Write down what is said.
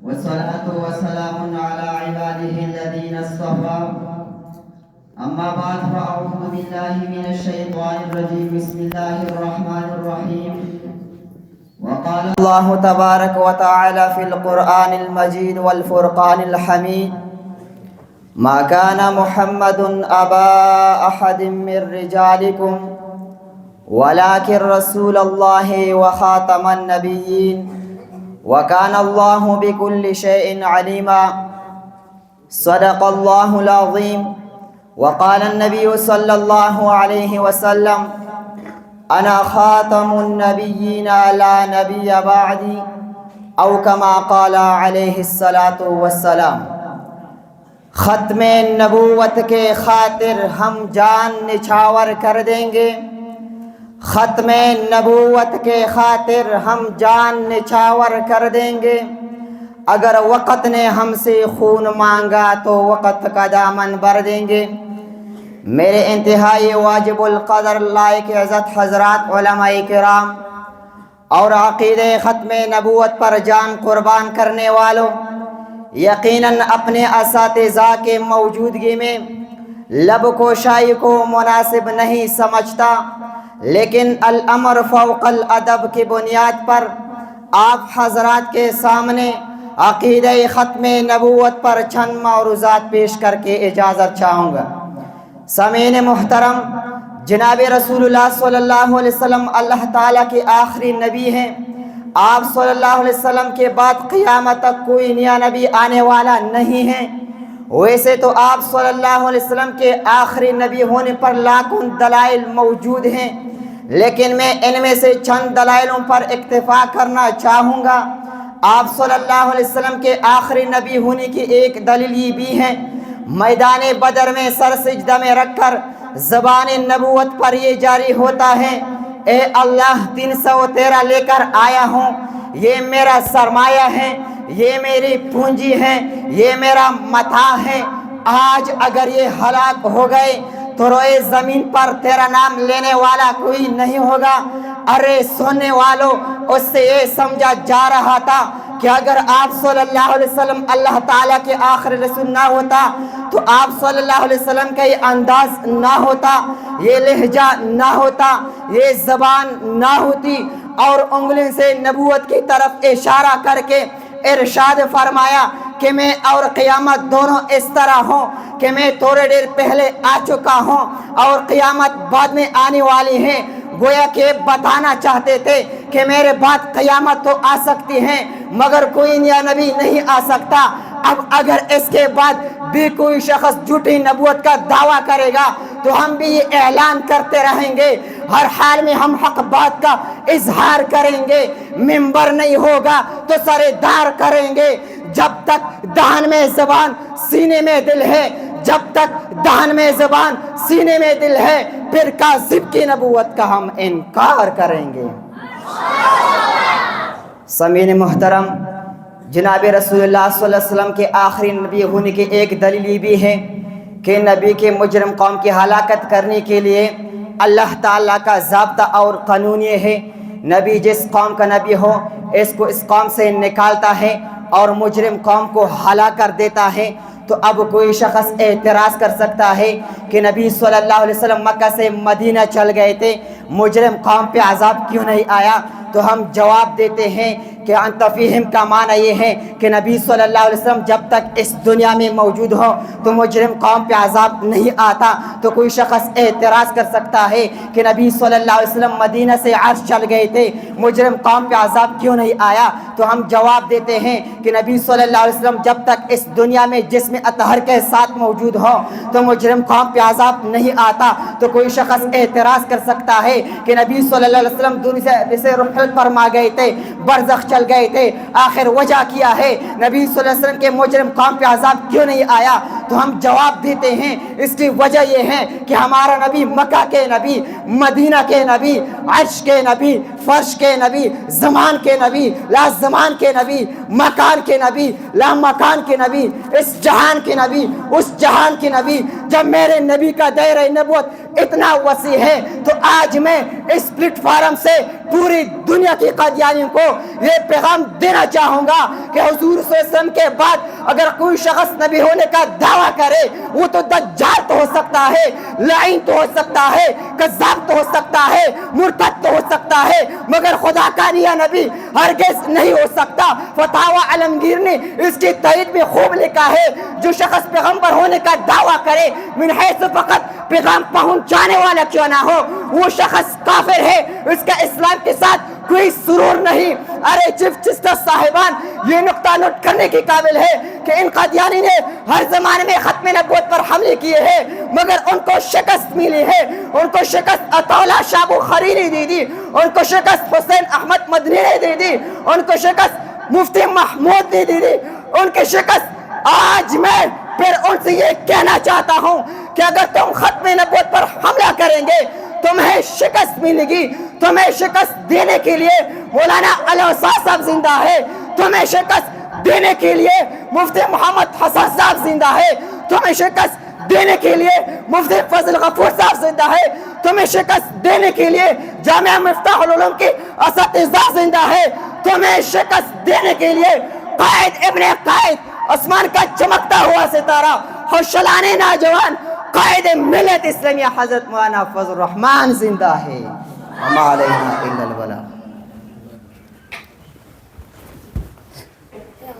والصلاة والسلام على عباده الذين اصطفى أما بعد فأعوذ بالله من الشيطان الرجيم بسم الله الرحمن الرحيم وقال الله تبارك وتعالى في القرآن المجيد والفرقان الحميد ما كان محمد أبا أحد من رجالكم ولكن رسول الله وخاتم النبيين وكان الله بكل شيء عليما صدق الله العظيم وقال النبي صلى الله عليه وسلم أنا خاتم النبيين لا نبي بعدي أو كما قال عليه الصلاة والسلام ختم نبوت کے خاطر ہم جان نچھاور کر دیں گے، ختم نبوت کے خاطر ہم جان نچھاور کر دیں گے۔ اگر وقت نے ہم سے خون مانگا تو وقت کا دامن بھر دیں گے۔ میرے انتہائی واجب القدر لائق عزت حضرات علماء کرام اور عقیدہ ختم نبوت پر جان قربان کرنے والوں، یقیناً اپنے اساتذہ کے موجودگی میں لب کوشائی کو مناسب نہیں سمجھتا، لیکن الامر فوق الادب کی بنیاد پر آپ حضرات کے سامنے عقیدہ ختم نبوت پر چند معروضات پیش کر کے اجازت چاہوں گا۔ سامعین محترم، جناب رسول اللہ صلی اللہ علیہ وسلم اللہ تعالیٰ کے آخری نبی ہیں۔ آپ صلی اللہ علیہ وسلم کے بعد قیامت تک کوئی نیا نبی آنے والا نہیں ہے۔ ویسے تو آپ صلی اللہ علیہ وسلم کے آخری نبی ہونے پر لاکھوں دلائل موجود ہیں، لیکن میں ان میں سے چند دلائلوں پر اکتفا کرنا چاہوں گا۔ آپ صلی اللہ علیہ وسلم کے آخری نبی ہونے کی ایک دلیل یہ بھی ہے، میدان بدر میں سر سجدہ میں رکھ کر زبان نبوت پر یہ جاری ہوتا ہے، اے اللہ 313 لے کر آیا ہوں، یہ میرا سرمایہ ہے، یہ میری پونجی ہے، یہ میرا متاع ہے۔ آج اگر یہ ہلاک ہو گئے تو روئے زمین پر تیرا نام لینے والا کوئی نہیں ہوگا۔ ارے سننے والوں، اس سے یہ سمجھا جا رہا تھا کہ اگر آپ صلی اللہ علیہ وسلم اللہ تعالیٰ کے آخری رسول نہ ہوتا تو آپ صلی اللہ علیہ وسلم کا یہ انداز نہ ہوتا، یہ لہجہ نہ ہوتا، یہ زبان نہ ہوتی، اور انگلی سے نبوت کی طرف اشارہ کر کے ارشاد فرمایا کہ میں اور قیامت دونوں اس طرح ہوں کہ میں تھوڑے دیر پہلے آ چکا ہوں اور قیامت بعد میں آنے والی ہے۔ گویا کہ بتانا چاہتے تھے کہ میرے بعد قیامت تو آ سکتی ہے مگر کوئی نیا نبی نہیں آ سکتا۔ اب اگر اس کے بعد بھی کوئی شخص جھوٹی نبوت کا دعویٰ کرے گا تو ہم بھی یہ اعلان کرتے رہیں گے، ہر حال میں ہم حق بات کا اظہار کریں گے۔ منبر نہیں ہوگا تو سرے دار کریں گے۔ جب تک دہن میں زبان سینے میں دل ہے، جب تک دہن میں زبان سینے میں دل ہے، پھر کاذب کی نبوت کا ہم انکار کریں گے۔ سامعین محترم، جناب رسول اللہ صلی اللہ علیہ وسلم کے آخری نبی ہونے کی ایک دلیل یہ بھی ہے کہ نبی کے مجرم قوم کی ہلاکت کرنے کے لیے اللہ تعالیٰ کا ضابطہ اور قانون یہ ہے، نبی جس قوم کا نبی ہو اس کو اس قوم سے نکالتا ہے اور مجرم قوم کو ہلاک کر دیتا ہے۔ تو اب کوئی شخص اعتراض کر سکتا ہے کہ نبی صلی اللہ علیہ وسلم مکہ سے مدینہ چل گئے تھے، مجرم قوم پہ عذاب کیوں نہیں آیا؟ تو ہم جواب دیتے ہیں کہ انت فیہم کا معنی یہ ہے کہ نبی صلی اللہ علیہ وسلم جب تک اس دنیا میں موجود ہو تو مجرم قوم پہ عذاب نہیں آتا۔ تو کوئی شخص اعتراض کر سکتا ہے کہ نبی صلی اللہ علیہ وسلم مدینہ سے عرش چل گئے تھے، مجرم قوم پہ عذاب کیوں نہیں آیا؟ تو ہم جواب دیتے ہیں کہ نبی صلی اللہ علیہ وسلم جب تک اس دنیا میں جسم اطہر کے ساتھ موجود ہو تو مجرم قوم پہ عذاب نہیں آتا۔ تو کوئی شخص اعتراض کر سکتا ہے کہ نبی صلی اللہ علیہ وسلم دنیا سے رحلت فرما گئے تھے، برزخ چل گئے تھے، آخر وجہ کیا ہے نبی صلی اللہ علیہ وسلم کے مجرم قوم پہ عذاب کیوں نہیں آیا؟ تو ہم جواب دیتے ہیں اس کی وجہ یہ ہے کہ ہمارا نبی مکہ کے نبی، مدینہ کے نبی، عرش کے نبی، فرش کے نبی، زمان کے نبی، لا زمان کے نبی، مکان کے نبی، لا مکان کے نبی، اس جہان کے نبی، اس جہان کے نبی۔ جب میرے نبی کا دائرہ نبوت اتنا وسیع ہے تو آج میں اس پلیٹ فارم سے پوری دنیا کی قادیانیوں کو یہ پیغام دینا چاہوں گا کہ حضور صلی اللہ علیہ وسلم کے بعد اگر کوئی شخص نبی ہونے کا دعویٰ کرے وہ تو دجال تو ہو سکتا ہے، لعین تو ہو سکتا ہے، کذاب تو ہو سکتا ہے، مرتد تو ہو سکتا ہے، مگر خدا کا نیا نبی ہرگز نہیں ہو سکتا۔ فتاوی عالمگیر نے اس کی تائید میں خوب لکھا ہے، جو شخص پیغمبر ہونے کا دعویٰ کرے من حیث فقط پیغام پہنچانے والا کیوں نہ ہو وہ شخص کافر ہے، اس کا اسلام کے ساتھ کوئی سرور نہیں۔ ارے چیف جسٹس صاحبان، یہ نقطہ نوٹ کرنے کی قابل ہے کہ ان قادیانی نے ہر زمانے میں ختم نبوت پر حملے کیے ہیں مگر ان کو شکست ملی ہے۔ ان کو شکست اطولہ شابو خری نے دی دی، ان کو شکست حسین احمد مدنی نے دی دی، ان کو شکست مفتی محمود نے دی دی، ان کی شکست آج میں پھر ان سے یہ کہنا چاہتا ہوں کہ اگر تم ختم نبوت پر حملہ کریں گے تمہیں شکست ملے گی۔ تمہیں شکست دینے کے لیے مولانا علی وسعت صاحب زندہ ہے، تمہیں شکست دینے کے لیے مفتی محمد حسن صاحب زندہ ہے، تمہیں شکست دینے کے لیے مفتی فضل غفور صاحب زندہ ہے، تمہیں شکست دینے کے لیے جامعہ مفتاح العلوم کی اساتذہ زندہ ہے، تمہیں شکست دینے کے لیے قائد ابن قائد، آسمان کا چمکتا ہوا ستارہ، حوصلہ نوجوان، قائد ملت اسلامیہ حضرت مولانا فضل الرحمان زندہ ہے۔ وما علینا الا البلاغ۔